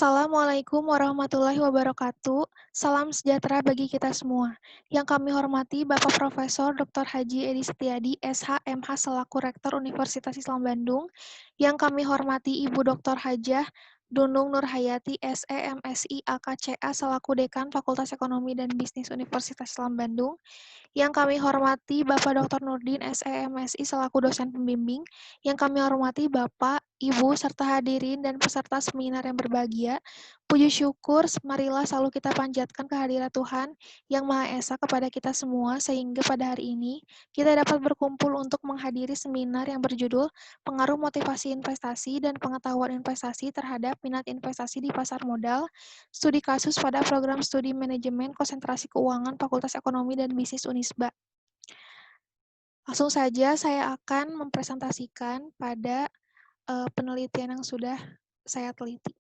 Assalamualaikum warahmatullahi wabarakatuh. Salam sejahtera bagi kita semua. Yang kami hormati Bapak Profesor Dr. Haji Edi Setiadi, SH, MH selaku Rektor Universitas Islam Bandung. Yang kami hormati Ibu Dr. Hajah Dunung Nurhayati, SE, MSI, AKCA selaku Dekan Fakultas Ekonomi dan Bisnis Universitas Islam Bandung. Yang kami hormati Bapak Dr. Nurdin, SE, MSI selaku dosen pembimbing. Yang kami hormati Bapak, Ibu, serta hadirin dan peserta seminar yang berbahagia. Puji syukur, marilah selalu kita panjatkan kehadirat Tuhan Yang Maha Esa kepada kita semua, sehingga pada hari ini kita dapat berkumpul untuk menghadiri seminar yang berjudul Pengaruh Motivasi Investasi dan Pengetahuan Investasi terhadap Minat Investasi di Pasar Modal, Studi Kasus pada Program Studi Manajemen Konsentrasi Keuangan Fakultas Ekonomi dan Bisnis Unisba. Langsung saja saya akan mempresentasikan pada penelitian yang sudah saya teliti.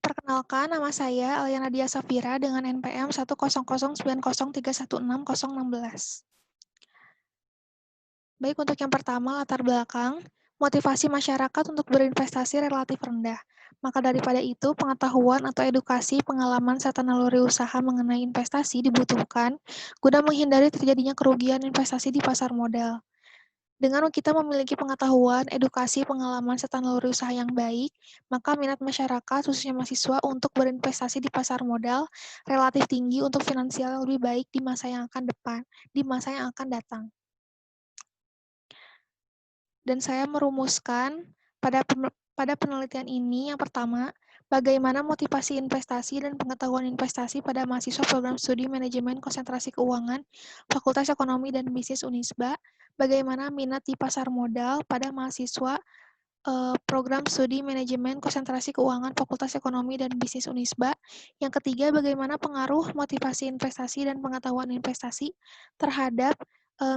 Perkenalkan, nama saya Aliana Dia Safira dengan NPM 10090316016. Baik, untuk yang pertama, latar belakang, motivasi masyarakat untuk berinvestasi relatif rendah. Maka daripada itu, pengetahuan atau edukasi, pengalaman, serta naluri usaha mengenai investasi dibutuhkan guna menghindari terjadinya kerugian investasi di pasar modal. Dengan kita memiliki pengetahuan, edukasi, pengalaman, serta naluri usaha yang baik, maka minat masyarakat, khususnya mahasiswa, untuk berinvestasi di pasar modal relatif tinggi untuk finansial yang lebih baik di masa yang akan datang. Dan saya merumuskan pada penelitian ini, yang pertama, bagaimana motivasi investasi dan pengetahuan investasi pada mahasiswa program studi manajemen konsentrasi keuangan Fakultas Ekonomi dan Bisnis Unisba, bagaimana minat di pasar modal pada mahasiswa program studi manajemen konsentrasi keuangan Fakultas Ekonomi dan Bisnis Unisba. Yang ketiga, bagaimana pengaruh motivasi investasi dan pengetahuan investasi terhadap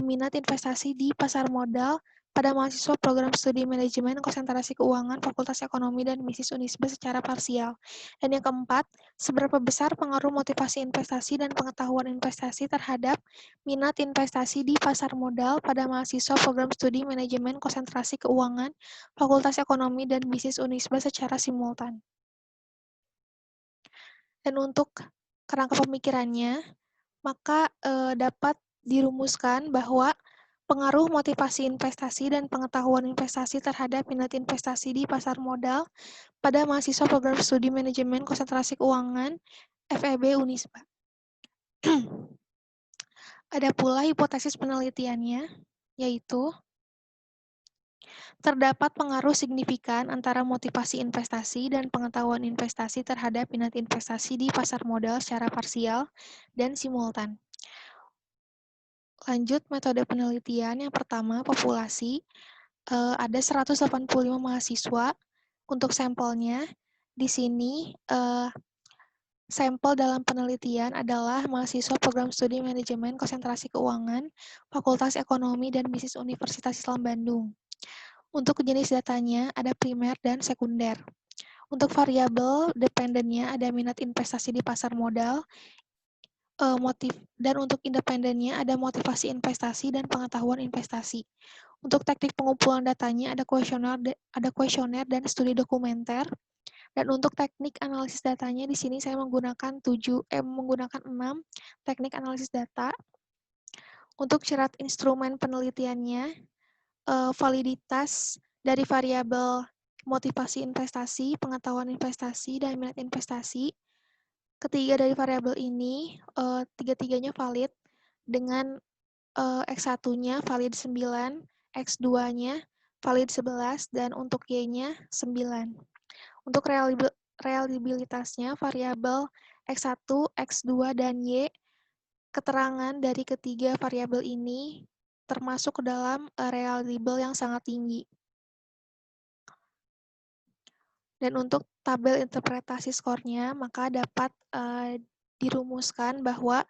minat investasi di pasar modal pada mahasiswa program studi manajemen konsentrasi keuangan Fakultas Ekonomi dan Bisnis Unisba secara parsial. Dan yang keempat, seberapa besar pengaruh motivasi investasi dan pengetahuan investasi terhadap minat investasi di pasar modal pada mahasiswa program studi manajemen konsentrasi keuangan Fakultas Ekonomi dan Bisnis Unisba secara simultan. Dan untuk kerangka pemikirannya, maka dapat dirumuskan bahwa pengaruh motivasi investasi dan pengetahuan investasi terhadap minat investasi di pasar modal pada mahasiswa program studi manajemen konsentrasi keuangan FEB Unisba. Ada pula hipotesis penelitiannya, yaitu terdapat pengaruh signifikan antara motivasi investasi dan pengetahuan investasi terhadap minat investasi di pasar modal secara parsial dan simultan. Lanjut metode penelitian yang pertama, populasi. Ada 185 mahasiswa untuk sampelnya. Di sini sampel dalam penelitian adalah mahasiswa program studi manajemen konsentrasi keuangan Fakultas Ekonomi dan Bisnis Universitas Islam Bandung. Untuk jenis datanya ada primer dan sekunder. Untuk variabel dependennya ada minat investasi di pasar modal, dan untuk independennya ada motivasi investasi dan pengetahuan investasi. Untuk teknik pengumpulan datanya ada kuesioner dan studi dokumenter. Dan untuk teknik analisis datanya di sini saya menggunakan 6 teknik analisis data. Untuk syarat instrumen penelitiannya, validitas dari variabel motivasi investasi, pengetahuan investasi, dan minat investasi. Ketiga dari variabel ini, tiga-tiganya valid dengan X1-nya valid 9, X2-nya valid 11, dan untuk Y-nya 9. Untuk reliabilitasnya, variabel X1, X2, dan Y, keterangan dari ketiga variabel ini termasuk ke dalam reliable yang sangat tinggi. Dan untuk tabel interpretasi skornya, maka dapat dirumuskan bahwa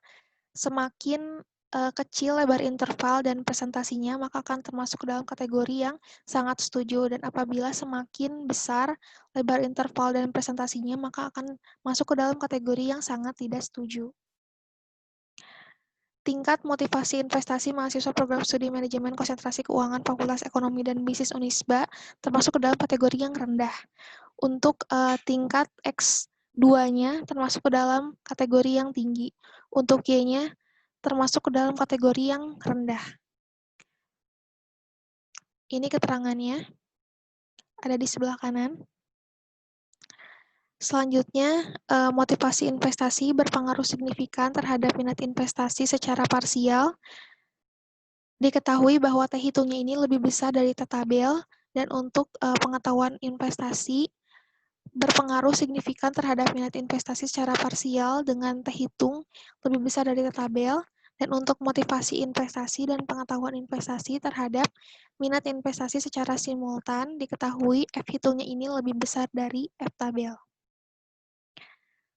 semakin kecil lebar interval dan presentasinya, maka akan termasuk ke dalam kategori yang sangat setuju. Dan apabila semakin besar lebar interval dan presentasinya, maka akan masuk ke dalam kategori yang sangat tidak setuju. Tingkat motivasi investasi mahasiswa program studi manajemen konsentrasi keuangan Fakultas Ekonomi dan Bisnis Unisba termasuk ke dalam kategori yang rendah. Untuk tingkat X2-nya termasuk ke dalam kategori yang tinggi. Untuk Y-nya termasuk ke dalam kategori yang rendah. Ini keterangannya ada di sebelah kanan. Selanjutnya, motivasi investasi berpengaruh signifikan terhadap minat investasi secara parsial. Diketahui bahwa T hitungnya ini lebih besar dari T tabel, dan untuk pengetahuan investasi berpengaruh signifikan terhadap minat investasi secara parsial dengan T hitung lebih besar dari T tabel, dan untuk motivasi investasi dan pengetahuan investasi terhadap minat investasi secara simultan, diketahui F hitungnya ini lebih besar dari F tabel.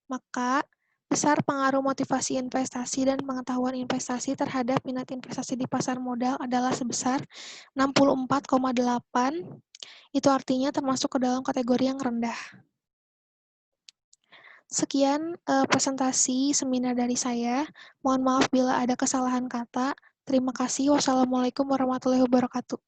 Maka, besar pengaruh motivasi investasi dan pengetahuan investasi terhadap minat investasi di pasar modal adalah sebesar 64,8. Itu artinya termasuk ke dalam kategori yang rendah. Sekian presentasi seminar dari saya. Mohon maaf bila ada kesalahan kata. Terima kasih. Wassalamualaikum warahmatullahi wabarakatuh.